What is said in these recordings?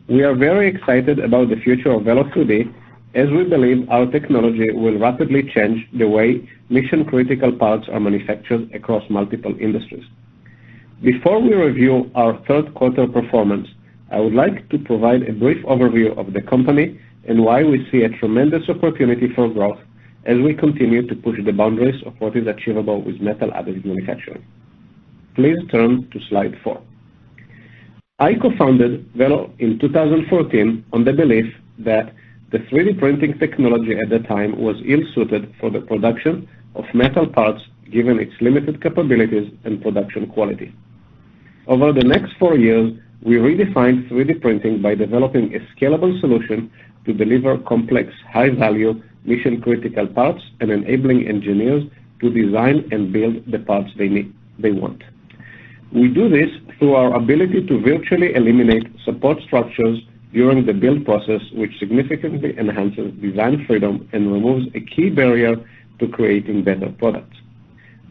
We are very excited about the future of Velo3D as we believe our technology will rapidly change the way mission-critical parts are manufactured across multiple industries. Before we review our third quarter performance, I would like to provide a brief overview of the company and why we see a tremendous opportunity for growth as we continue to push the boundaries of what is achievable with metal additive manufacturing. Please turn to slide 4. I co-founded Velo in 2014 on the belief that the 3D printing technology at the time was ill-suited for the production of metal parts given its limited capabilities and production quality. Over the next 4 years, we redefined 3D printing by developing a scalable solution to deliver complex, high-value, mission-critical parts and enabling engineers to design and build the parts they want. We do this through our ability to virtually eliminate support structures during the build process, which significantly enhances design freedom and removes a key barrier to creating better products.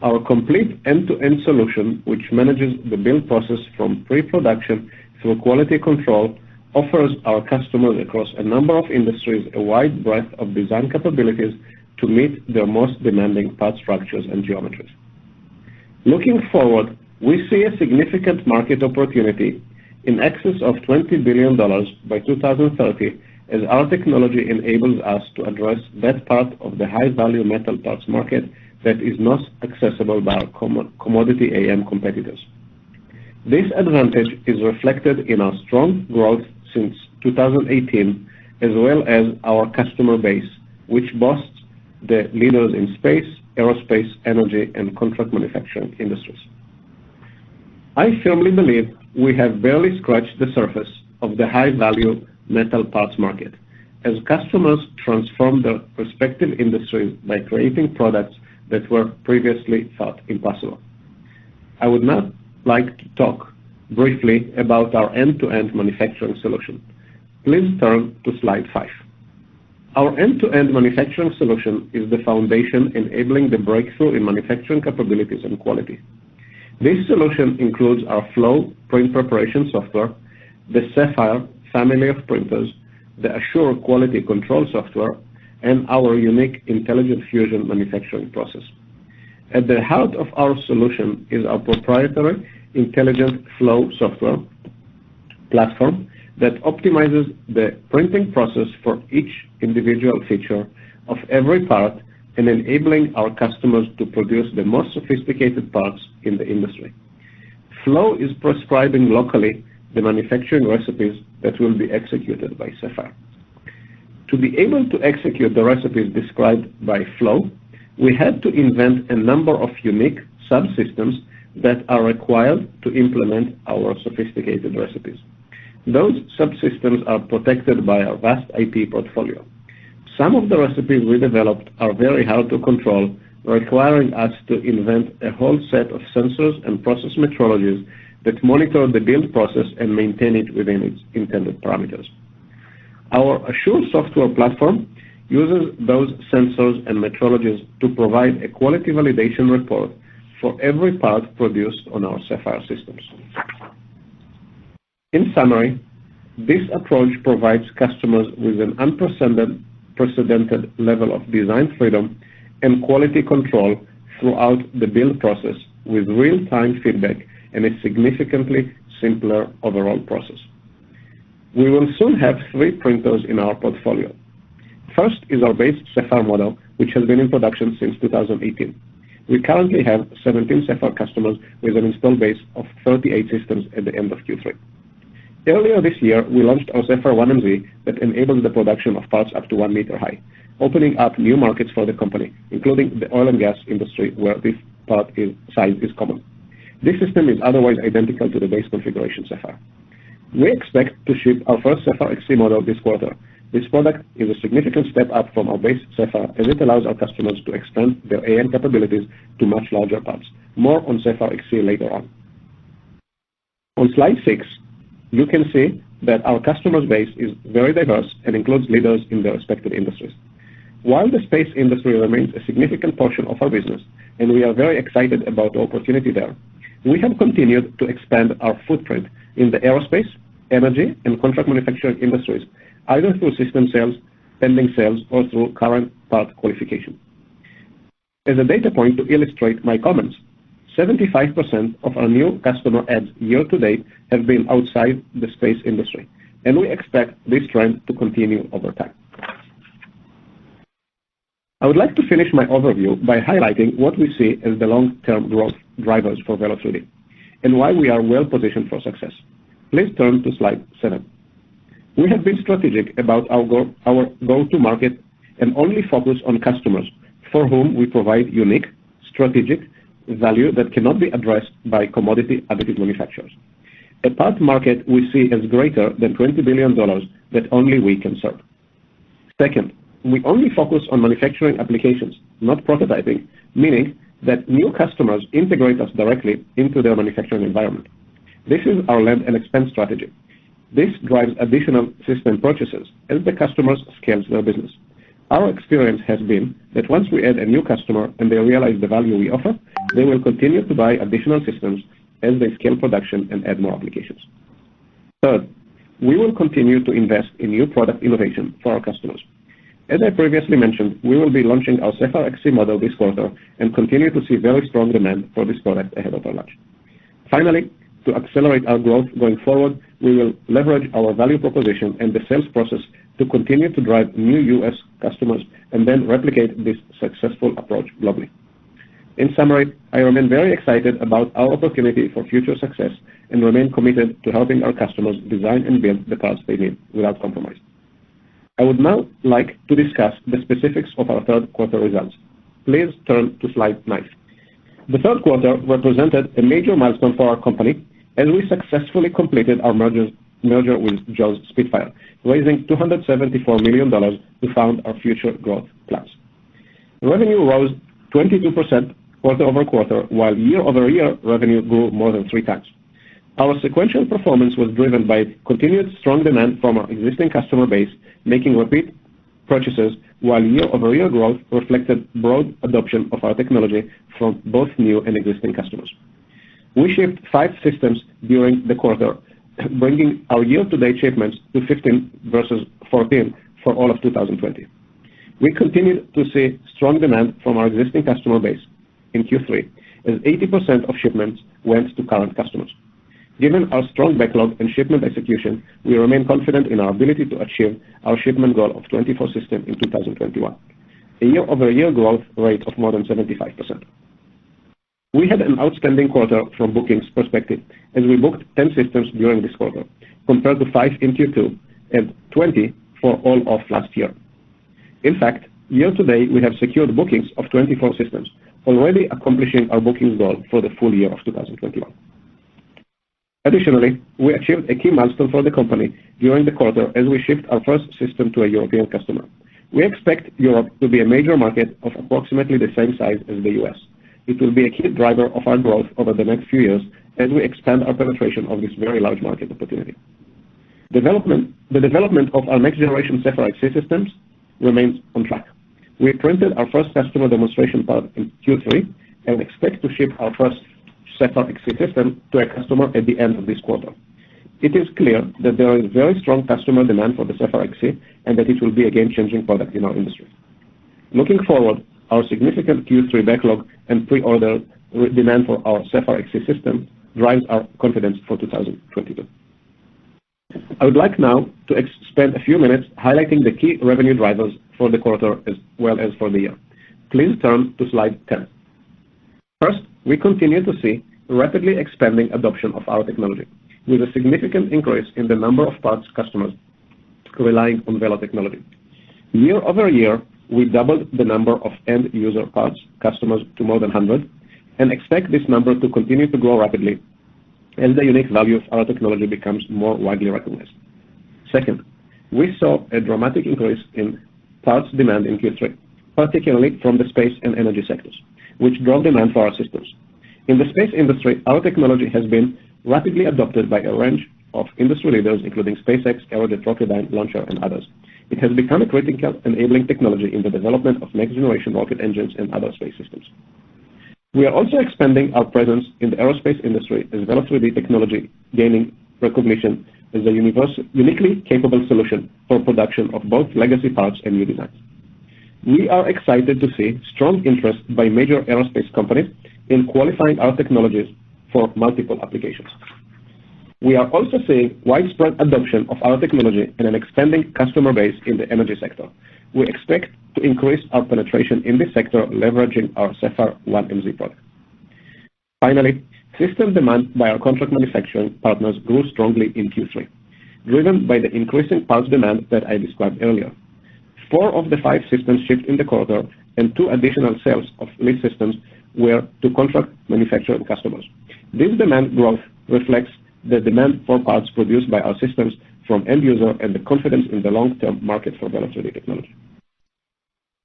Our complete end-to-end solution, which manages the build process from pre-production through quality control, offers our customers across a number of industries a wide breadth of design capabilities to meet their most demanding part structures and geometries. Looking forward, we see a significant market opportunity in excess of $20 billion by 2030 as our technology enables us to address that part of the high-value metal parts market that is not accessible by our commodity AM competitors. This advantage is reflected in our strong growth since 2018, as well as our customer base, which boasts the leaders in space, aerospace, energy, and contract manufacturing industries. I firmly believe we have barely scratched the surface of the high-value metal parts market as customers transform their respective industries by creating products that were previously thought impossible. I would now like to talk briefly about our end-to-end manufacturing solution. Please turn to slide 5. Our end-to-end manufacturing solution is the foundation enabling the breakthrough in manufacturing capabilities and quality. This solution includes our Flow print preparation software, the Sapphire family of printers, the Assure quality control software, and our unique Intelligent Fusion manufacturing process. At the heart of our solution is our proprietary Intelligent Flow software platform that optimizes the printing process for each individual feature of every part and enabling our customers to produce the most sophisticated parts in the industry. Flow is prescribing locally the manufacturing recipes that will be executed by Sapphire. To be able to execute the recipes described by Flow, we had to invent a number of unique subsystems that are required to implement our sophisticated recipes. Those subsystems are protected by our vast IP portfolio. Some of the recipes we developed are very hard to control, requiring us to invent a whole set of sensors and process metrologies that monitor the build process and maintain it within its intended parameters. Our Assure software platform uses those sensors and metrologies to provide a quality validation report for every part produced on our Sapphire systems. In summary, this approach provides customers with an unprecedented level of design freedom and quality control throughout the build process with real-time feedback and a significantly simpler overall process. We will soon have 3 printers in our portfolio. First is our base Sapphire model, which has been in production since 2018. We currently have 17 Sapphire customers with an installed base of 38 systems at the end of Q3. Earlier this year, we launched our Sapphire 1MZ that enables the production of parts up to 1 meter high, opening up new markets for the company, including the oil and gas industry where this size is common. This system is otherwise identical to the base configuration Sapphire. We expect to ship our first Sapphire XC model this quarter. This product is a significant step up from our base Sapphire as it allows our customers to expand their AM capabilities to much larger parts. More on Sapphire XC later on. On slide 6, you can see that our customer base is very diverse and includes leaders in their respective industries. While the space industry remains a significant portion of our business, and we are very excited about the opportunity there, we have continued to expand our footprint in the aerospace, energy, and contract manufacturing industries, either through system sales, pending sales, or through current part qualification. As a data point to illustrate my comments, 75% of our new customer adds year to date have been outside the space industry, and we expect this trend to continue over time. I would like to finish my overview by highlighting what we see as the long-term growth drivers for Velo3D and why we are well positioned for success. Please turn to slide 7. We have been strategic about our go-to-market and only focus on customers for whom we provide unique, strategic value that cannot be addressed by commodity additive manufacturers. A part market we see as greater than $20 billion that only we can serve. Second, we only focus on manufacturing applications, not prototyping, meaning that new customers integrate us directly into their manufacturing environment. This is our land and expand strategy. This drives additional system purchases as the customers scale their business. Our experience has been that once we add a new customer and they realize the value we offer, they will continue to buy additional systems as they scale production and add more applications. Third, we will continue to invest in new product innovation for our customers. As I previously mentioned, we will be launching our Sapphire XC model this quarter and continue to see very strong demand for this product ahead of our launch. Finally, to accelerate our growth going forward, we will leverage our value proposition and the sales process to continue to drive new U.S. customers and then replicate this successful approach globally. In summary, I remain very excited about our opportunity for future success and remain committed to helping our customers design and build the parts they need without compromise. I would now like to discuss the specifics of our third quarter results. Please turn to slide 9. The third quarter represented a major milestone for our company as we successfully completed our merger with JAWS Spitfire, raising $274 million to fund our future growth plans. Revenue rose 22% quarter over quarter, while year over year revenue grew more than 3 times. Our sequential performance was driven by continued strong demand from our existing customer base, making repeat purchases, while year over year growth reflected broad adoption of our technology from both new and existing customers. We shipped 5 systems during the quarter, bringing our year-to-date shipments to 15 versus 14 for all of 2020. We continued to see strong demand from our existing customer base in Q3, as 80% of shipments went to current customers. Given our strong backlog and shipment execution, we remain confident in our ability to achieve our shipment goal of 24 systems in 2021, a year-over-year growth rate of more than 75%. We had an outstanding quarter from bookings perspective as we booked 10 systems during this quarter, compared to 5 in Q2 and 20 for all of last year. In fact, year to date, we have secured bookings of 24 systems, already accomplishing our bookings goal for the full year of 2021. Additionally, we achieved a key milestone for the company during the quarter as we shipped our first system to a European customer. We expect Europe to be a major market of approximately the same size as the US. It will be a key driver of our growth over the next few years as we expand our penetration of this very large market opportunity. The development of our next generation Sapphire XC systems remains on track. We printed our first customer demonstration part in Q3 and expect to ship our first Sapphire XC system to a customer at the end of this quarter. It is clear that there is very strong customer demand for the Sapphire XC and that it will be a game-changing product in our industry. Looking forward, our significant Q3 backlog and pre-order demand for our Sapphire XC system drives our confidence for 2022. I would like now to spend a few minutes highlighting the key revenue drivers for the quarter as well as for the year. Please turn to slide 10. First, we continue to see rapidly expanding adoption of our technology, with a significant increase in the number of parts customers relying on Velo technology. Year over year, we doubled the number of end user parts customers to more than 100 and expect this number to continue to grow rapidly as the unique value of our technology becomes more widely recognized. Second, we saw a dramatic increase in parts demand in Q3, particularly from the space and energy sectors, which drove demand for our systems. In the space industry, our technology has been rapidly adopted by a range of industry leaders, including SpaceX, Aerojet Rocketdyne Launcher, and others. It has become a critical enabling technology in the development of next-generation rocket engines and other space systems. We are also expanding our presence in the aerospace industry as Velo3D technology gaining recognition as a uniquely capable solution for production of both legacy parts and new designs. We are excited to see strong interest by major aerospace companies in qualifying our technologies for multiple applications. We are also seeing widespread adoption of our technology and an expanding customer base in the energy sector. We expect to increase our penetration in this sector, leveraging our Sapphire 1MZ product. Finally, system demand by our contract manufacturing partners grew strongly in Q3, driven by the increasing parts demand that I described earlier. 4 of the 5 systems shipped in the quarter and 2 additional sales of lead systems were to contract manufacturing customers. This demand growth reflects the demand for parts produced by our systems from end user and the confidence in the long-term market for Velo3D technology.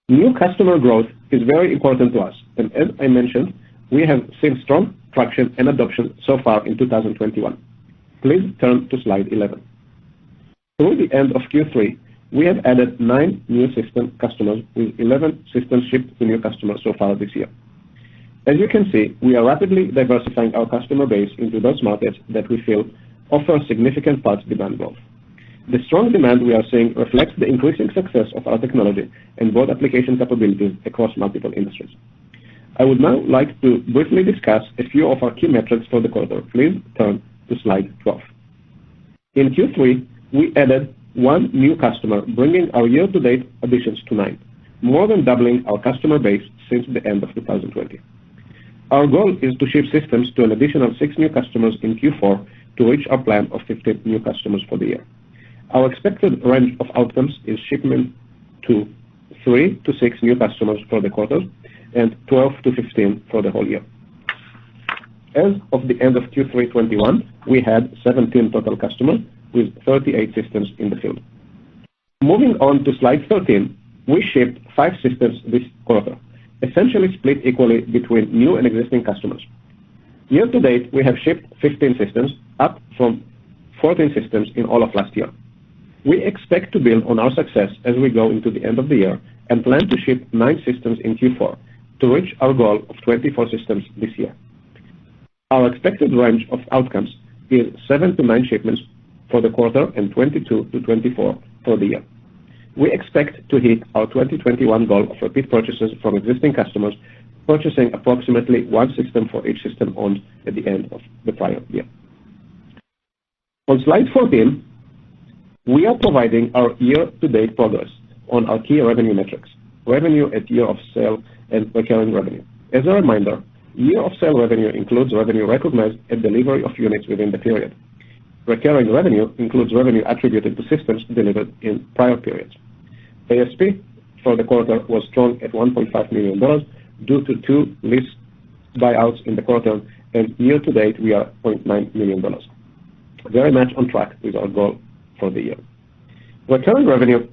New customer growth is very important to us, and as I mentioned, we have seen strong traction and adoption so far in 2021. Please turn to slide 11. Through the end of Q3, we have added 9 new system customers with 11 systems shipped to new customers so far this year. As you can see, we are rapidly diversifying our customer base into those markets that we feel offer significant parts demand growth. The strong demand we are seeing reflects the increasing success of our technology and broad application capabilities across multiple industries. I would now like to briefly discuss a few of our key metrics for the quarter. Please turn to slide 12. In Q3, we added 1 new customer, bringing our year-to-date additions to 9, more than doubling our customer base since the end of 2020. Our goal is to ship systems to an additional 6 new customers in Q4 to reach our plan of 15 new customers for the year. Our expected range of outcomes is shipment to 3 to 6 new customers for the quarter and 12 to 15 for the whole year. As of the end of Q3 21, we had 17 total customers with 38 systems in the field. Moving on to slide 13, we shipped 5 systems this quarter, essentially split equally between new and existing customers. Year to date, we have shipped 15 systems, up from 14 systems in all of last year. We expect to build on our success as we go into the end of the year and plan to ship 9 systems in Q4 to reach our goal of 24 systems this year. Our expected range of outcomes is 7 to 9 shipments for the quarter and 22 to 24 for the year. We expect to hit our 2021 goal of repeat purchases from existing customers, purchasing approximately 1 system for each system owned at the end of the prior year. On slide 14, we are providing our year-to-date progress on our key revenue metrics, revenue at year of sale and recurring revenue. As a reminder, year of sale revenue includes revenue recognized at delivery of units within the period. Recurring revenue includes revenue attributed to systems delivered in prior periods. ASP for the quarter was strong at $1.5 million due to 2 lease buyouts in the quarter, and year to date we are $0.9 million. Very much on track with our goal for the year. Recurring revenue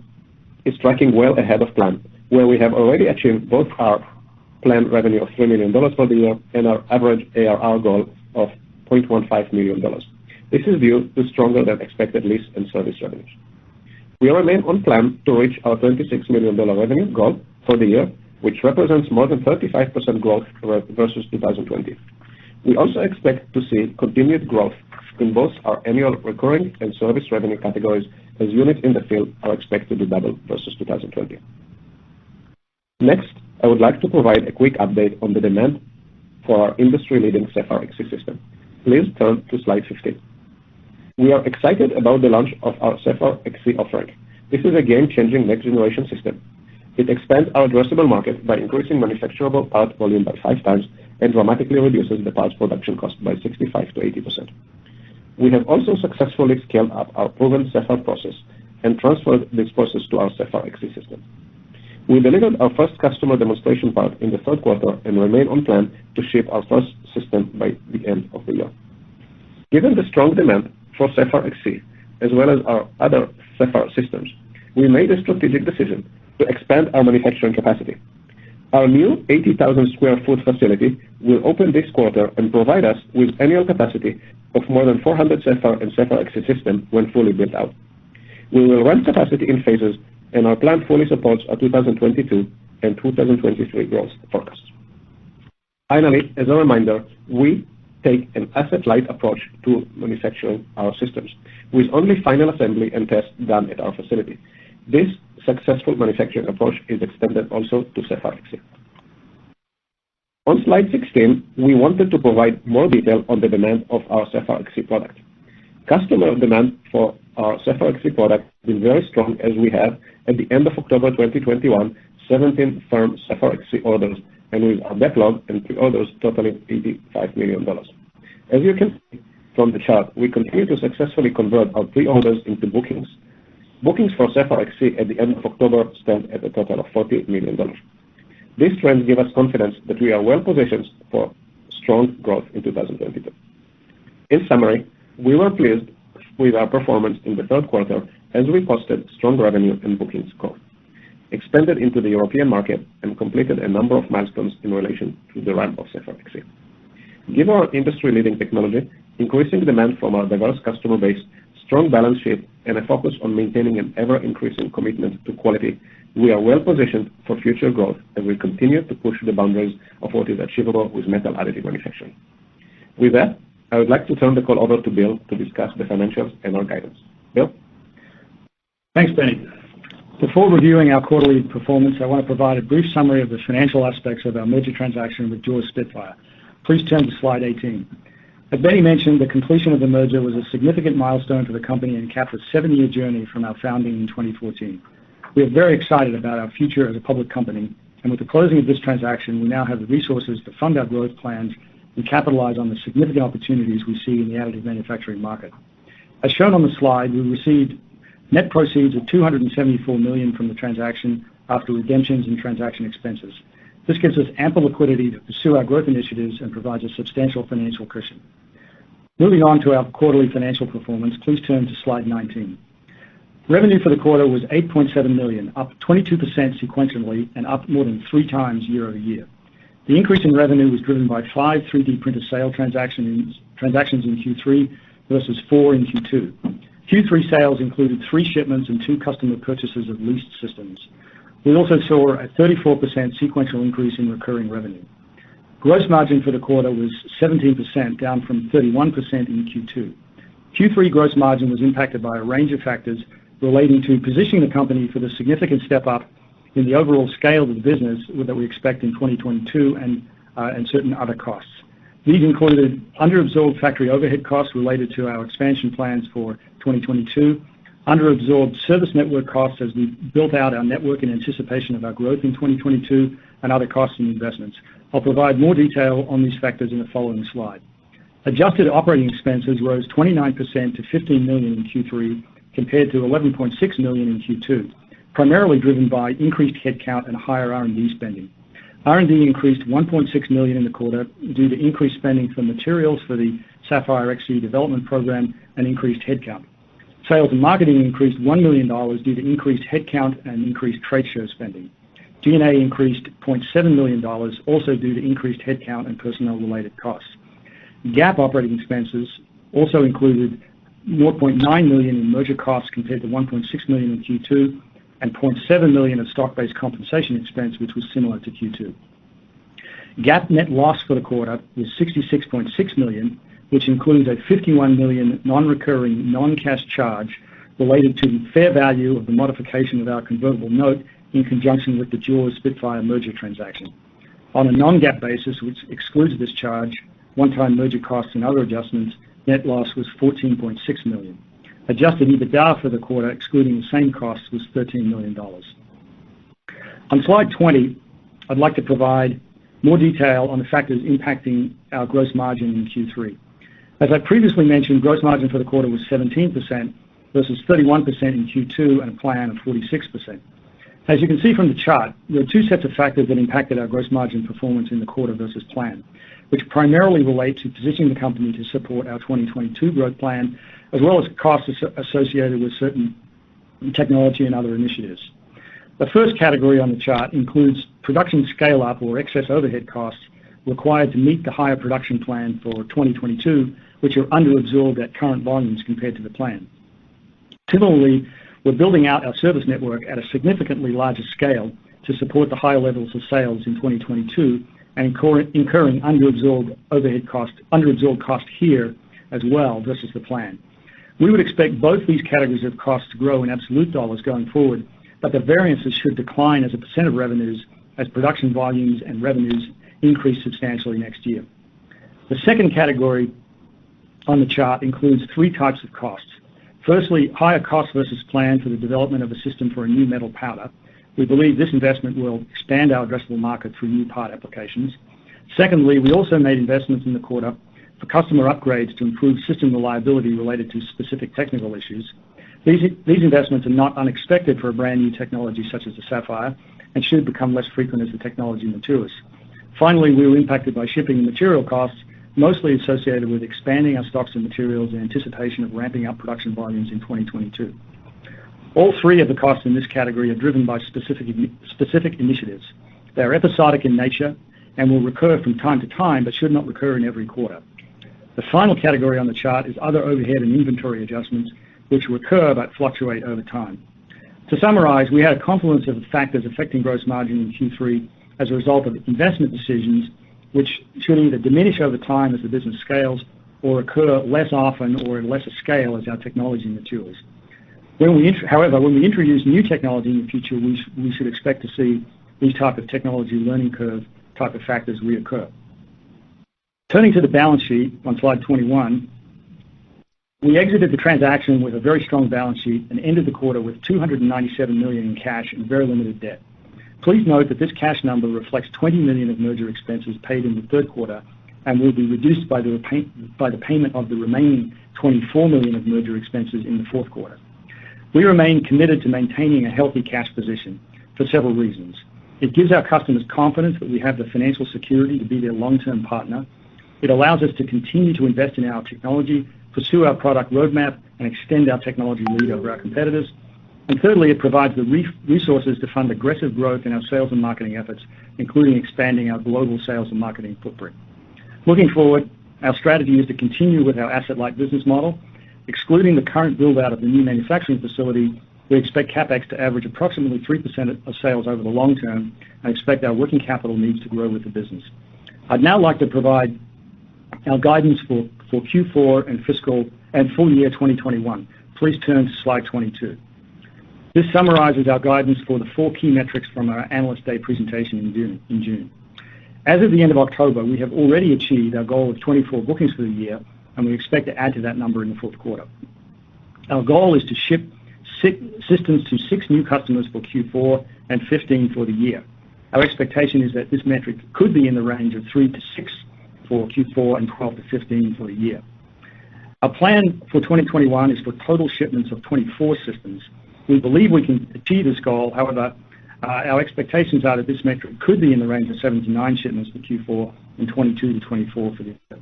is tracking well ahead of plan, where we have already achieved both our planned revenue of $3 million for the year and our average ARR goal of $0.15 million. This is due to stronger than expected lease and service revenues. We remain on plan to reach our $26 million revenue goal for the year, which represents more than 35% growth versus 2020. We also expect to see continued growth in both our annual recurring and service revenue categories as units in the field are expected to double versus 2020. Next, I would like to provide a quick update on the demand for our industry-leading Sapphire XC system. Please turn to slide 15. We are excited about the launch of our Sapphire XC offering. This is a game-changing next-generation system. It expands our addressable market by increasing manufacturable part volume by 5 times and dramatically reduces the parts production cost by 65 to 80%. We have also successfully scaled up our proven Sapphire process and transferred this process to our Sapphire XC system. We delivered our first customer demonstration part in the third quarter and remain on plan to ship our first system by the end of the year. Given the strong demand for Sapphire XC, as well as our other Sapphire systems, we made a strategic decision to expand our manufacturing capacity. Our new 80,000 square foot facility will open this quarter and provide us with annual capacity of more than 400 Sapphire and Sapphire XC systems when fully built out. We will run capacity in phases, and our plan fully supports our 2022 and 2023 growth forecasts. Finally, as a reminder, we take an asset-light approach to manufacturing our systems, with only final assembly and test done at our facility. This successful manufacturing approach is extended also to Sapphire XC. On slide 16, we wanted to provide more detail on the demand of our Sapphire XC product. Customer demand for our Sapphire XC product has been very strong, as we have, at the end of October 2021, 17 firm Sapphire XC orders, and with our backlog and pre-orders totaling $85 million. As you can see from the chart, we continue to successfully convert our pre-orders into bookings. Bookings for Sapphire XC at the end of October stand at a total of $40 million. These trends give us confidence that we are well positioned for strong growth in 2022. In summary, we were pleased with our performance in the third quarter as we posted strong revenue and bookings growth, expanded into the European market, and completed a number of milestones in relation to the ramp of Sapphire XC. Given our industry-leading technology, increasing demand from our diverse customer base, strong balance sheet, and a focus on maintaining an ever-increasing commitment to quality, we are well positioned for future growth as we continue to push the boundaries of what is achievable with metal additive manufacturing. With that, I would like to turn the call over to Bill to discuss the financials and our guidance. Bill? Thanks, Benny. Before reviewing our quarterly performance, I want to provide a brief summary of the financial aspects of our merger transaction with Jaws Spitfire. Please turn to slide 18. As Benny mentioned, the completion of the merger was a significant milestone for the company and capped a 7-year journey from our founding in 2014. We are very excited about our future as a public company, and with the closing of this transaction, we now have the resources to fund our growth plans and capitalize on the significant opportunities we see in the additive manufacturing market. As shown on the slide, we received net proceeds of $274 million from the transaction after redemptions and transaction expenses. This gives us ample liquidity to pursue our growth initiatives and provides a substantial financial cushion. Moving on to our quarterly financial performance, please turn to slide 19. Revenue for the quarter was $8.7 million, up 22% sequentially and up more than 3 times year-over-year. The increase in revenue was driven by 5 3D printer sale transactions in Q3 versus 4 in Q2. Q3 sales included 3 shipments and 2 customer purchases of leased systems. We also saw a 34% sequential increase in recurring revenue. Gross margin for the quarter was 17%, down from 31% in Q2. Q3 gross margin was impacted by a range of factors relating to positioning the company for the significant step up in the overall scale of the business that we expect in 2022 and certain other costs. These included under-absorbed factory overhead costs related to our expansion plans for 2022, under-absorbed service network costs as we built out our network in anticipation of our growth in 2022, and other costs and investments. I'll provide more detail on these factors in the following slide. Adjusted operating expenses rose 29% to $15 million in Q3 compared to $11.6 million in Q2, primarily driven by increased headcount and higher R&D spending. R&D increased $1.6 million in the quarter due to increased spending for materials for the Sapphire XC development program and increased headcount. Sales and marketing increased $1 million due to increased headcount and increased trade show spending. G&A increased $0.7 million, also due to increased headcount and personnel-related costs. GAAP operating expenses also included $0.9 million in merger costs compared to $1.6 million in Q2, and $0.7 million of stock-based compensation expense, which was similar to Q2. GAAP net loss for the quarter was $66.6 million, which includes a $51 million non-recurring, non-cash charge related to the fair value of the modification of our convertible note in conjunction with the Jaws Spitfire merger transaction. On a non-GAAP basis, which excludes this charge, one-time merger costs and other adjustments, net loss was $14.6 million. Adjusted EBITDA for the quarter, excluding the same costs, was $13 million. On slide 20, I'd like to provide more detail on the factors impacting our gross margin in Q3. As I previously mentioned, gross margin for the quarter was 17% versus 31% in Q2 and a plan of 46%. As you can see from the chart, there are 2 sets of factors that impacted our gross margin performance in the quarter versus plan, which primarily relate to positioning the company to support our 2022 growth plan, as well as costs associated with certain technology and other initiatives. The first category on the chart includes production scale-up or excess overhead costs required to meet the higher production plan for 2022, which are under-absorbed at current volumes compared to the plan. Similarly, we're building out our service network at a significantly larger scale to support the higher levels of sales in 2022, and incurring underabsorbed cost here as well versus the plan. We would expect both these categories of costs to grow in absolute dollars going forward, but the variances should decline as a percent of revenues as production volumes and revenues increase substantially next year. The second category on the chart includes three types of costs. Firstly, higher costs versus plan for the development of a system for a new metal powder. We believe this investment will expand our addressable market through new part applications. Secondly, we also made investments in the quarter for customer upgrades to improve system reliability related to specific technical issues. These investments are not unexpected for a brand new technology such as the Sapphire and should become less frequent as the technology matures. Finally, we were impacted by shipping and material costs, mostly associated with expanding our stocks of materials in anticipation of ramping up production volumes in 2022. All three of the costs in this category are driven by specific initiatives. They are episodic in nature and will recur from time to time, but should not recur in every quarter. The final category on the chart is other overhead and inventory adjustments, which recur but fluctuate over time. To summarize, we had a confluence of factors affecting gross margin in Q3 as a result of investment decisions, which should either diminish over time as the business scales or occur less often or at lesser scale as our technology matures. However, when we introduce new technology in the future, we should expect to see these type of technology learning curve type of factors reoccur. Turning to the balance sheet on slide 21, we exited the transaction with a very strong balance sheet and ended the quarter with $297 million in cash and very limited debt. Please note that this cash number reflects $20 million of merger expenses paid in the third quarter and will be reduced by the payment of the remaining $24 million of merger expenses in the fourth quarter. We remain committed to maintaining a healthy cash position for several reasons. It gives our customers confidence that we have the financial security to be their long-term partner. It allows us to continue to invest in our technology, pursue our product roadmap, and extend our technology lead over our competitors. And thirdly, it provides the resources to fund aggressive growth in our sales and marketing efforts, including expanding our global sales and marketing footprint. Looking forward, our strategy is to continue with our asset-light business model. Excluding the current build-out of the new manufacturing facility, we expect CapEx to average approximately 3% of sales over the long term and expect our working capital needs to grow with the business. I'd now like to provide our guidance for Q4 and full year 2021. Please turn to slide 22. This summarizes our guidance for the four key metrics from our Analyst Day presentation in June. As of the end of October, we have already achieved our goal of 24 bookings for the year, and we expect to add to that number in the fourth quarter. Our goal is to ship systems to 6 new customers for Q4 and 15 for the year. Our expectation is that this metric could be in the range of 3 to 6 for Q4 and 12 to 15 for the year. Our plan for 2021 is for total shipments of 24 systems. We believe we can achieve this goal. However, our expectations are that this metric could be in the range of 7 to 9 shipments for Q4 and 22 to 24 for the year.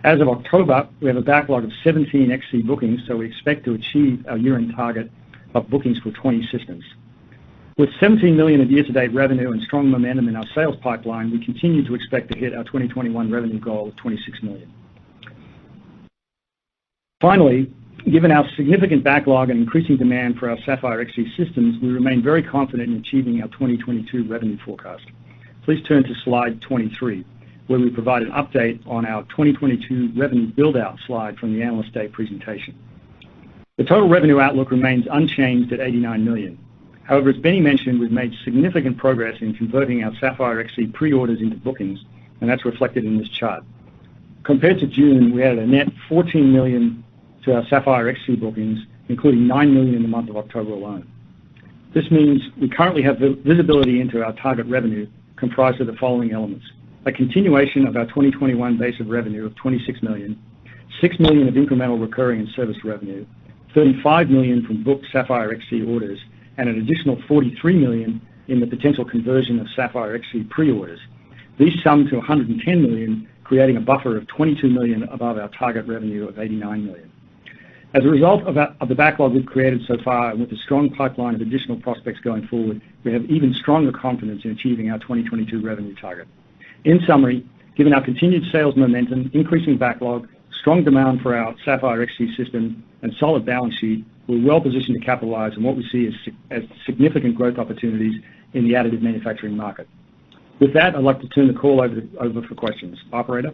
As of October, we have a backlog of 17 XC bookings, so we expect to achieve our year-end target of bookings for 20 systems. With $17 million of year-to-date revenue and strong momentum in our sales pipeline, we continue to expect to hit our 2021 revenue goal of $26 million. Finally, given our significant backlog and increasing demand for our Sapphire XC systems, we remain very confident in achieving our 2022 revenue forecast. Please turn to slide 23, where we provide an update on our 2022 revenue build-out slide from the Analyst Day presentation. The total revenue outlook remains unchanged at $89 million. However, as Benny mentioned, we've made significant progress in converting our Sapphire XC pre-orders into bookings, and that's reflected in this chart. Compared to June, we added a net $14 million to our Sapphire XC bookings, including $9 million in the month of October alone. This means we currently have visibility into our target revenue comprised of the following elements: a continuation of our 2021 base of revenue of $26 million, $6 million of incremental recurring and service revenue, $35 million from booked Sapphire XC orders, and an additional $43 million in the potential conversion of Sapphire XC pre-orders. These sum to $110 million, creating a buffer of $22 million above our target revenue of $89 million. As a result of the backlog we've created so far, and with a strong pipeline of additional prospects going forward, we have even stronger confidence in achieving our 2022 revenue target. In summary, given our continued sales momentum, increasing backlog, strong demand for our Sapphire XC system, and solid balance sheet, we're well positioned to capitalize on what we see as significant growth opportunities in the additive manufacturing market. With that, I'd like to turn the call over for questions. Operator?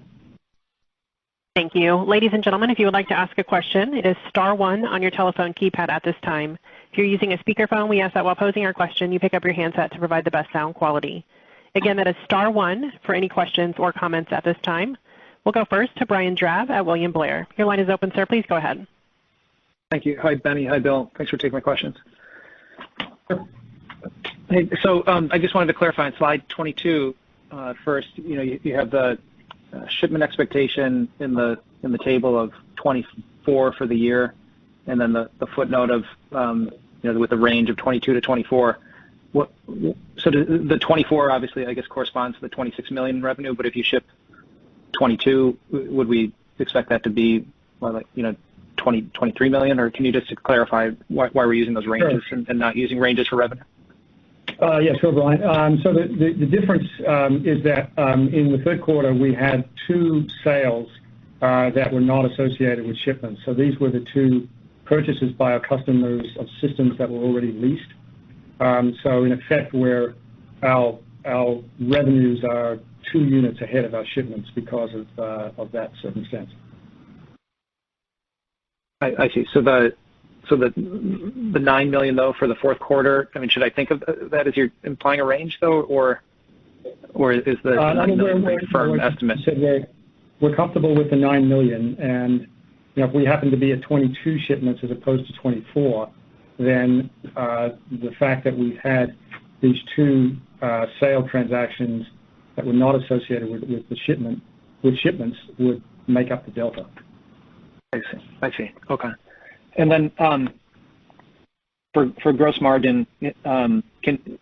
Thank you. Ladies and gentlemen, if you would like to ask a question, it is star one on your telephone keypad at this time. If you're using a speakerphone, we ask that while posing your question, you pick up your handset to provide the best sound quality. Again, that is star one for any questions or comments at this time. We'll go first to Brian Drab at William Blair. Your line is open, sir. Please go ahead. Thank you. Hi, Benny. Hi, Bill. Thanks for taking my questions. Hey, so I just wanted to clarify on slide 22. First, you have the shipment expectation in the table of 24 for the year, and then the footnote of with the range of 22 to 24. So the 24 obviously I guess corresponds to the 26 million in revenue, but if you ship 22, would we expect that to be 23 million, or can you just clarify why we're using those ranges and not using ranges for revenue? Yeah, sure, Brian. So the difference is that in the third quarter we had 2 sales that were not associated with shipments. So these were the 2 purchases by our customers of systems that were already leased. So in effect, where our revenues are 2 units ahead of our shipments because of that circumstance. I see. So the 9 million though for the fourth quarter. I mean, should I think of that as you're implying a range though, or is the 9 million a firm estimate? We're comfortable with the 9 million, and if we happen to be at 22 shipments as opposed to 24, then the fact that we've had these 2 sale transactions that were not associated with shipments would make up the delta. I see. Okay. And then for gross margin, can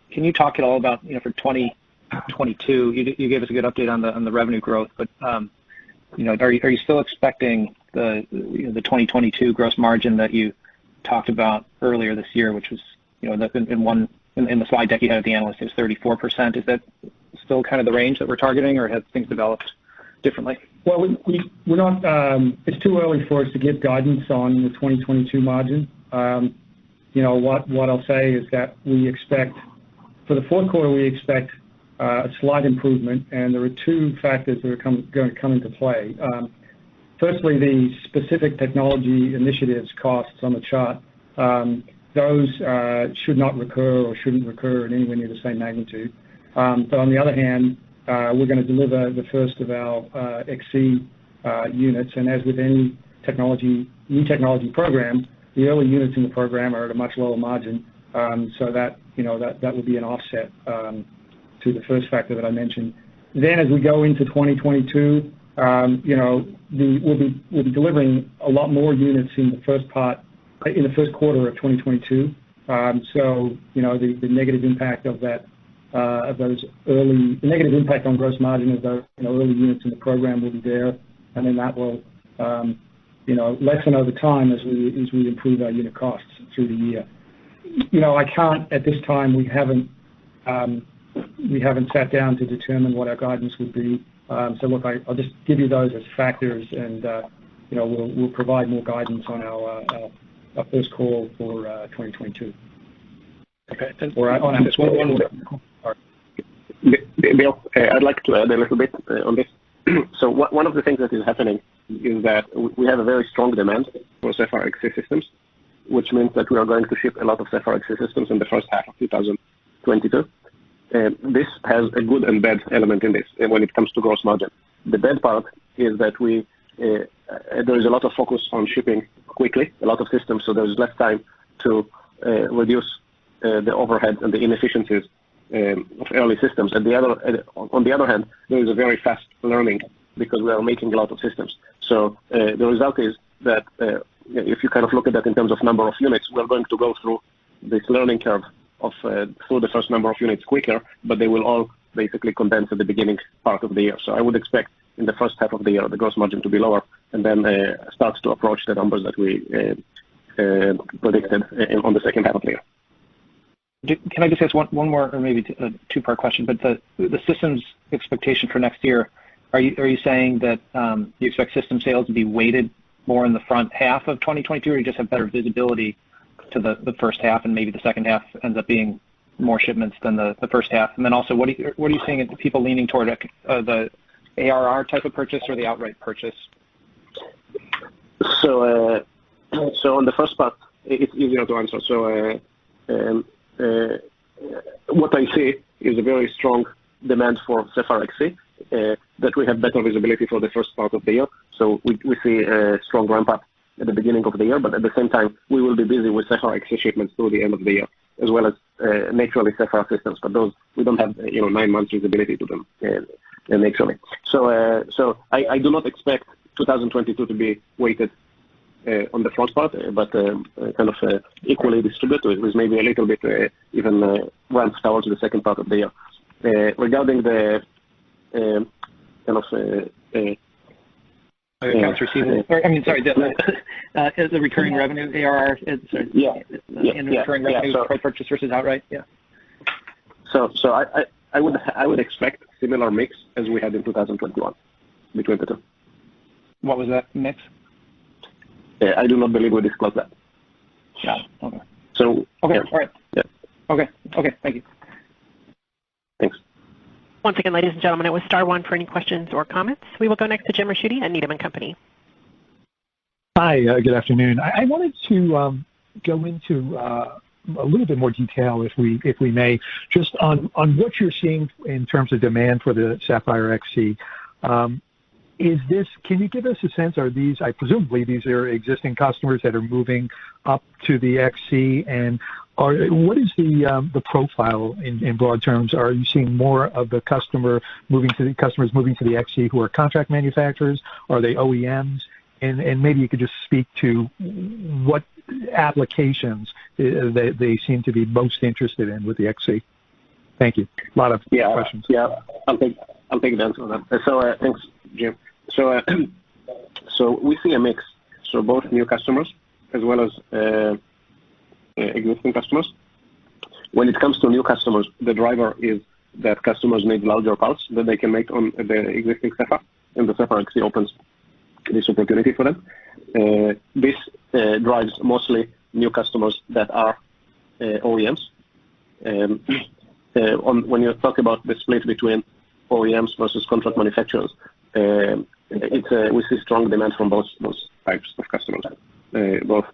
you talk at all about for 2022? You gave us a good update on the revenue growth, but are you still expecting the 2022 gross margin that you talked about earlier this year, which was in the slide deck you had at the analyst, it was 34%. Is that still kind of the range that we're targeting, or have things developed differently? Well, we're not. It's too early for us to give guidance on the 2022 margin. What I'll say is that we expect for the fourth quarter we expect a slight improvement, and there are 2 factors that are going to come into play. Firstly, the specific technology initiatives costs on the chart. Those should not recur or shouldn't recur in anywhere near the same magnitude. But on the other hand, we're going to deliver the first of our XC units, and as with any new technology program, the early units in the program are at a much lower margin, so that will be an offset to the first factor that I mentioned. Then, as we go into 2022, we'll be delivering a lot more units in the first quarter of 2022. So the negative impact of that. The negative impact on gross margin of those early units in the program will be there, and then that will lessen over time as we improve our unit costs through the year. I can't at this time. We haven't sat down to determine what our guidance would be. So look, I'll just give you those as factors, and we'll provide more guidance on our first call for 2022. Okay. On just one more. Bill, I'd like to add a little bit on this. So one of the things that is happening is that we have a very strong demand for Sapphire XC systems, which means that we are going to ship a lot of Sapphire XC systems in the first half of 2022. This has a good and bad element in this when it comes to gross margin. The bad part is that there is a lot of focus on shipping quickly, a lot of systems, so there's less time to reduce the overhead and the inefficiencies of early systems. On the other hand, there is a very fast learning because we are making a lot of systems. So the result is that if you kind of look at that in terms of number of units, we're going to go through this learning curve through the first number of units quicker, but they will all basically condense at the beginning part of the year. So I would expect in the first half of the year the gross margin to be lower, and then starts to approach the numbers that we predicted on the second half of the year. Can I just ask one more, or maybe a 2-part question? But the systems expectation for next year, are you saying that you expect system sales to be weighted more in the front half of 2022, or you just have better visibility to the first half, and maybe the second half ends up being more shipments than the first half? And then also, what are you seeing in people leaning toward the ARR type of purchase or the outright purchase? So on the first part, it's easier to answer. So what I see is a very strong demand for Sapphire XC, that we have better visibility for the first part of the year. So we see a strong ramp up at the beginning of the year, but at the same time, we will be busy with Sapphire XC shipments through the end of the year, as well as naturally Sapphire systems. But those, we don't have 9 months visibility to them naturally. So I do not expect 2022 to be weighted on the front part, but kind of equally distributed, with maybe a little bit even ramped towards the second part of the year. Regarding the kind of accounts receivable, the recurring revenue ARR, and recurring revenue purchase versus outright, So I would expect similar mix as we had in 2021 between the two. What was that mix? I do not believe we disclosed that. Yeah. Okay. So okay. Yeah. All right. Yeah. Okay. Thank you. Thanks. Once again, ladies and gentlemen, it was *1 for any questions or comments. We will go next to Jim Ricchiuti at Needham & Company. Hi, good afternoon. I wanted to go into a little bit more detail, if we may, just on what you're seeing in terms of demand for the Sapphire XC. Can you give us a sense, presumably these are existing customers that are moving up to the XC, and what is the profile in broad terms? Are you seeing more of the customers moving to the XC who are contract manufacturers? Are they OEMs? And maybe you could just speak to what applications they seem to be most interested in with the XC. Thank you. A lot of questions. Yeah, I'll take the answer on that. So thanks, Jim. So we see a mix. So both new customers as well as existing customers. When it comes to new customers, the driver is that customers need larger parts that they can make on the existing Sapphire, and the Sapphire XC opens this opportunity for them. This drives mostly new customers that are OEMs. When you talk about the split between OEMs versus contract manufacturers, we see strong demand from both types of customers, both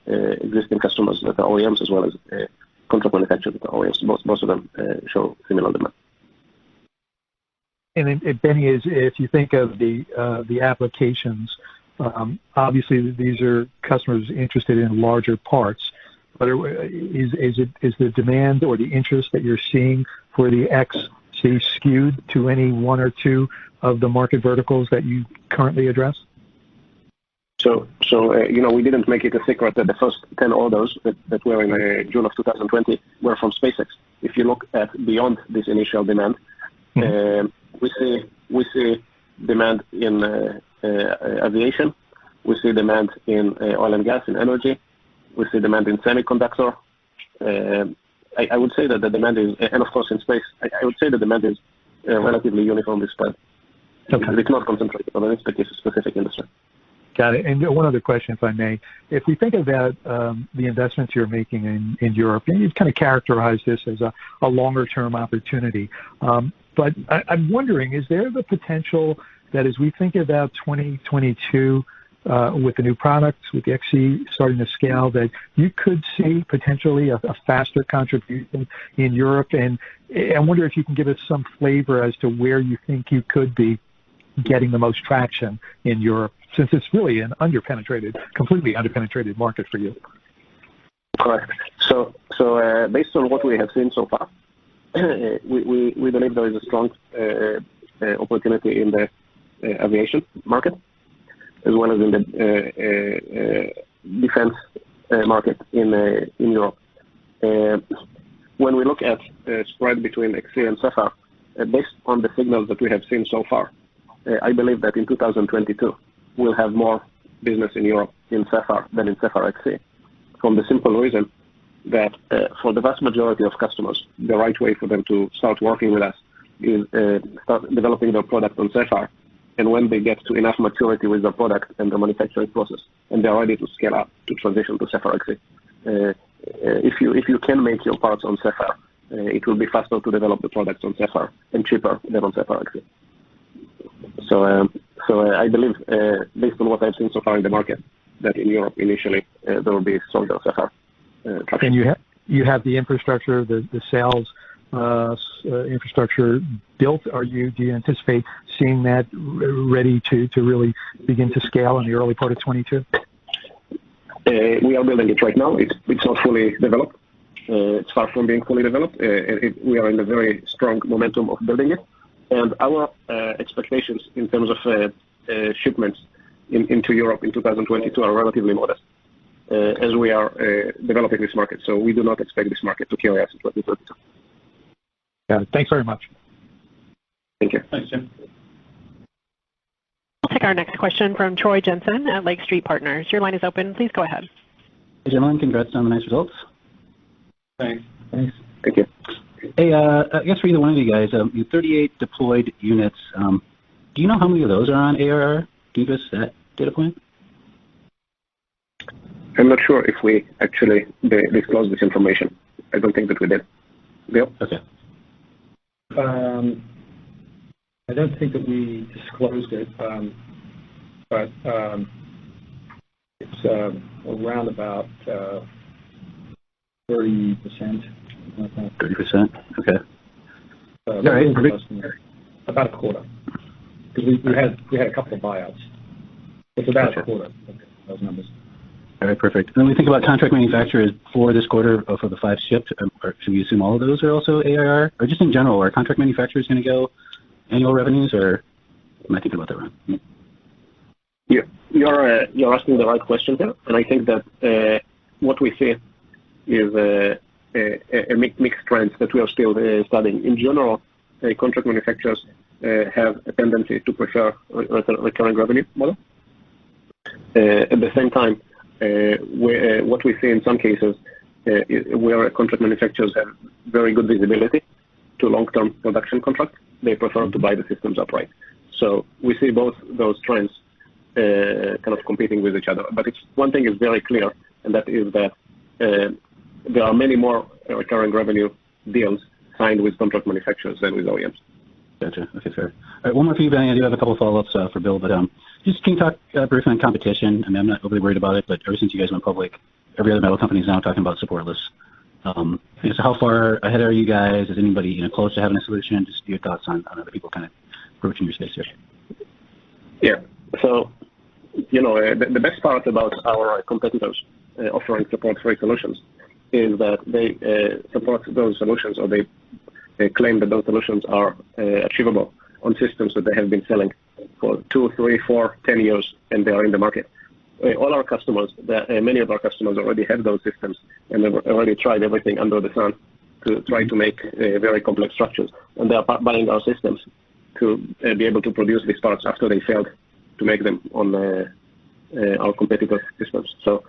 existing customers that are OEMs as well as contract manufacturers that are OEMs. Both of them show similar demand. And then, Benny, if you think of the applications, obviously these are customers interested in larger parts, but is the demand or the interest that you're seeing for the XC skewed to any one or two of the market verticals that you currently address? So we didn't make it a secret that the first 10 orders that were in June of 2020 were from SpaceX. If you look at beyond this initial demand, we see demand in aviation. We see demand in oil and gas and energy. We see demand in semiconductor. I would say that the demand is, and of course in space, I would say the demand is relatively uniformly spread. Okay. It's not concentrated on any specific industry. Got it. And one other question, if I may. If we think about the investments you're making in Europe, and you've kind of characterized this as a longer-term opportunity, but I'm wondering, is there the potential that as we think about 2022 with the new products, with the XC starting to scale, that you could see potentially a faster contribution in Europe? And I wonder if you can give us some flavor as to where you think you could be getting the most traction in Europe, since it's really an completely underpenetrated market for you. Correct. So based on what we have seen so far, we believe there is a strong opportunity in the aviation market, as well as in the defense market in Europe. When we look at spread between XC and Sapphire, based on the signals that we have seen so far, I believe that in 2022 we'll have more business in Europe in Sapphire than in Sapphire XC, from the simple reason that for the vast majority of customers, the right way for them to start working with us is start developing their product on Sapphire. And when they get to enough maturity with their product and the manufacturing process, and they're ready to scale up to transition to Sapphire XC. if you can make your parts on Sapphire, it will be faster to develop the products on Sapphire and cheaper than on Sapphire actually. So I believe, based on what I've seen so far in the market, that in Europe initially there will be stronger Sapphire traction. And you have the infrastructure, the sales infrastructure built. Do you anticipate seeing that ready to really begin to scale in the early part of 22? We are building it right now. It's not fully developed. It's far from being fully developed. We are in a very strong momentum of building it. And our expectations in terms of shipments into Europe in 2022 are relatively modest as we are developing this market. So we do not expect this market to carry us in 2022. Got it. Thanks very much. Thank you. Thanks, Jim. We'll take our next question from Troy Jensen at Lake Street Partners. Your line is open. Please go ahead. Hey, gentlemen. Congrats on the nice results. Thanks. Thank you. Hey, I guess for either one of you guys, you 38 deployed units. Do you know how many of those are on ARR? Can you give us that data point? I'm not sure if we actually disclose this information. I don't think that we did. Bill? Okay. I don't think that we disclosed it, but it's around about 30%. 30%? Okay. All right. About a quarter. Because we had a couple of buyouts. It's about a quarter of those numbers. All right, perfect. And when we think about contract manufacturers for this quarter, for the 5 shipped, or should we assume all of those are also ARR? Or just in general, are contract manufacturers going to go annual revenues, or am I thinking about that wrong? You're asking the right question here, and I think that what we see is a mixed trends that we are still studying. In general, contract manufacturers have a tendency to prefer recurring revenue model. At the same time, what we see in some cases where contract manufacturers have very good visibility to long-term production contracts, they prefer to buy the systems outright. So we see both those trends kind of competing with each other. But one thing is very clear, and that is that there are many more recurring revenue deals signed with contract manufacturers than with OEMs. Gotcha. Okay, fair. All right, one more for you, Benny. I do have a couple of follow-ups for Bill, but just can you talk briefly on competition? I mean, I'm not overly worried about it, but ever since you guys went public, every other metal company is now talking about supportless. So how far ahead are you guys? Is anybody close to having a solution? Just your thoughts on other people kind of approaching your space here. Yeah. So, the best part about our competitors offering support-free solutions is that they support those solutions, or they claim that those solutions are achievable on systems that they have been selling for 2, 3, 4, 10 years, and they are in the market. All our customers, many of our customers already have those systems, and they've already tried everything under the sun to try to make very complex structures, and they are buying our systems to be able to produce these parts after they failed to make them on our competitor systems. So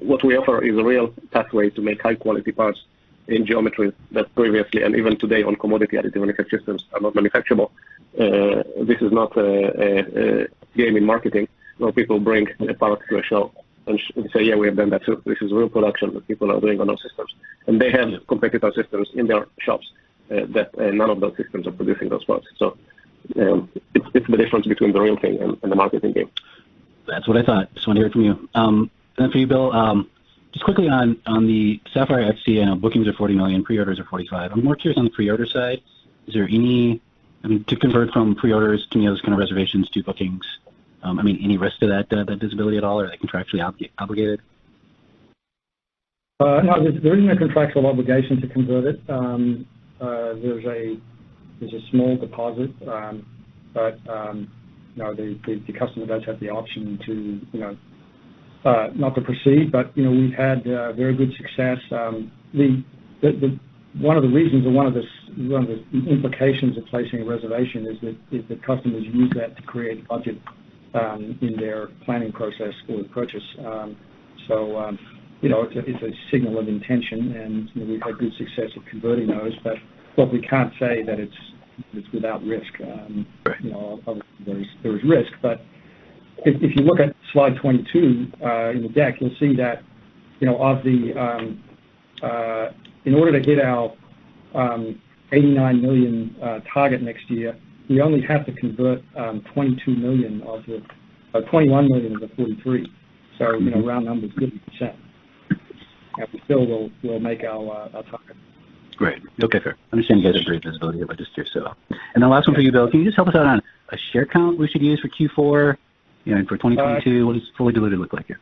what we offer is a real pathway to make high-quality parts in geometries that previously and even today on commodity additive manufacturing systems are not manufacturable. This is not a game in marketing where people bring a part to a show and say, yeah, we have done that too. This is real production that people are doing on our systems. And they have competitor systems in their shops that none of those systems are producing those parts. So it's the difference between the real thing and the marketing game. That's what I thought. Just want to hear it from you. Then for you, Bill, just quickly on the Sapphire XC, I know bookings are 40 million, pre-orders are 45. I'm more curious on the pre-order side. Is there to convert from pre-orders to those kind of reservations to bookings, any risk to that visibility at all, or are they contractually obligated? No, there isn't a contractual obligation to convert it. There's a small deposit, but the customer does have the option to not to proceed. But we've had very good success. One of the reasons, or one of the implications of placing a reservation is that customers use that to create budget in their planning process for the purchase. It's a signal of intention, and we've had good success at converting those. But look, we can't say that it's without risk. Obviously there is risk, but if you look at slide 22 in the deck, you'll see that of in order to hit our 89 million target next year, we only have to convert 21 million of the 43. So, round numbers, 50%. And we still will make our target. Great. Okay, fair. I understand you guys have great visibility about this year. So, and the last one for you, Bill. Can you just help us out on a share count we should use for Q4? And for 2022, what does fully diluted look like here?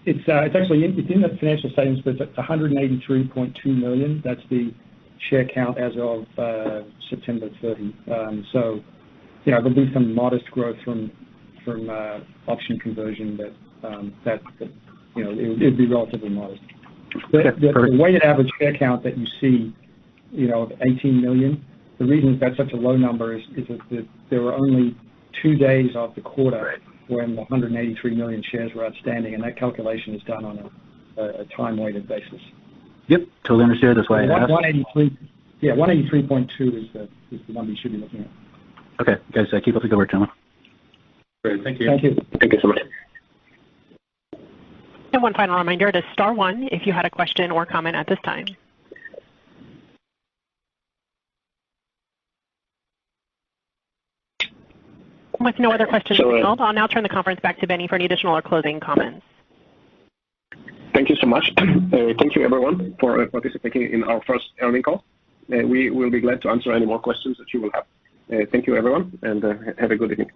It's actually in the financial statements, but it's 183.2 million. That's the share count as of September 30. So, there'll be some modest growth from option conversion, but it'd be relatively modest. The weighted average share count that you see, of 18 million, the reason that's such a low number is that there were only 2 days of the quarter when the 183 million shares were outstanding, and that calculation is done on a time-weighted basis. Yep, totally understood. That's why I asked. 183.2 is the number you should be looking at. Okay, guys, keep up the good work, gentlemen. Great, thank you. Thank you. Thank you so much. And one final reminder, it is star one if you had a question or comment at this time. With no other questions held, I'll now turn the conference back to Benny for any additional or closing comments. Thank you so much. Thank you, everyone, for participating in our first earnings call. We will be glad to answer any more questions that you will have. Thank you, everyone, and have a good evening.